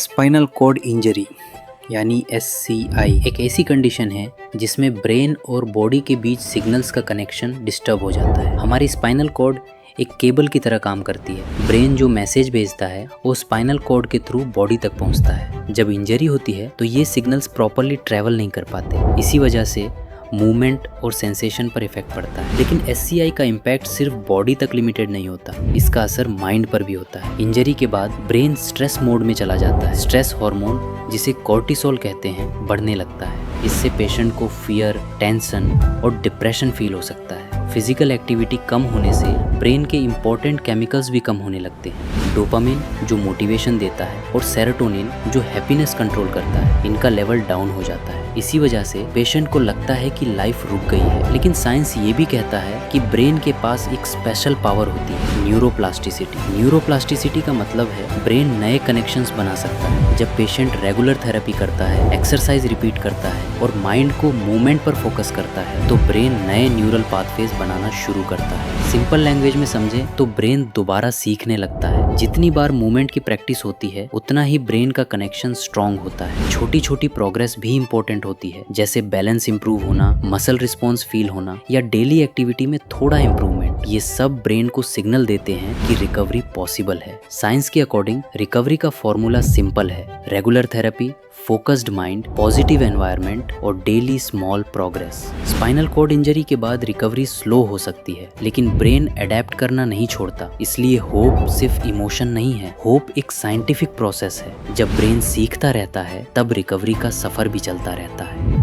Spinal cord injury यानी SCI एक ऐसी कंडीशन है जिसमें ब्रेन और बॉडी के बीच सिग्नल्स का कनेक्शन डिस्टर्ब हो जाता है। हमारी स्पाइनल कॉर्ड एक केबल की तरह काम करती है। ब्रेन जो मैसेज भेजता है वो स्पाइनल कॉर्ड के थ्रू बॉडी तक पहुंचता है। जब इंजरी होती है तो ये सिग्नल्स प्रॉपरली ट्रैवल नहीं कर पाते। इसी वजह से मूवमेंट और सेंसेशन पर इफेक्ट पड़ता है। लेकिन SCI का इम्पैक्ट सिर्फ बॉडी तक लिमिटेड नहीं होता, इसका असर माइंड पर भी होता है। इंजरी के बाद ब्रेन स्ट्रेस मोड में चला जाता है। स्ट्रेस हार्मोन जिसे कॉर्टिसोल कहते हैं बढ़ने लगता है। इससे पेशेंट को फियर, टेंशन और डिप्रेशन फील हो सकता है। फिजिकल एक्टिविटी कम होने से ब्रेन के इंपॉर्टेंट केमिकल्स भी कम होने लगते हैं। डोपामिन जो मोटिवेशन देता है और सेरोटोनिन जो हैप्पीनेस कंट्रोल करता है, इनका लेवल डाउन हो जाता है। इसी वजह से पेशेंट को लगता है कि लाइफ रुक गई है। लेकिन साइंस ये भी कहता है कि ब्रेन के पास एक स्पेशल पावर होती है, न्यूरोप्लास्टिसिटी। न्यूरोप्लास्टिसिटी का मतलब है ब्रेन नए कनेक्शंस बना सकता है। जब पेशेंट रेगुलर थेरेपी करता है, एक्सरसाइज रिपीट करता है और माइंड को मूवमेंट पर फोकस करता है तो ब्रेन नए न्यूरल पाथवेज बनाना शुरू करता है। सिंपल लैंग्वेज में समझे तो ब्रेन दोबारा सीखने लगता है। जितनी बार मूवमेंट की प्रैक्टिस होती है उतना ही ब्रेन का कनेक्शन स्ट्रांग होता है। छोटी छोटी प्रोग्रेस भी इंपॉर्टेंट होती है, जैसे बैलेंस इंप्रूव होना, मसल रिस्पॉन्स फील होना या डेली एक्टिविटी में थोड़ा इंप्रूवमेंट। ये सब ब्रेन को सिग्नल देते हैं कि रिकवरी पॉसिबल है। साइंस के अकॉर्डिंग रिकवरी का फॉर्मूला सिंपल है, regular therapy, focused mind, positive environment और daily small progress. Spinal cord injury के बाद रिकवरी स्लो हो सकती है, लेकिन ब्रेन अडेप्ट करना नहीं छोड़ता। इसलिए होप सिर्फ इमोशन नहीं है, होप एक साइंटिफिक प्रोसेस है। जब ब्रेन सीखता रहता है तब रिकवरी का सफर भी चलता रहता है।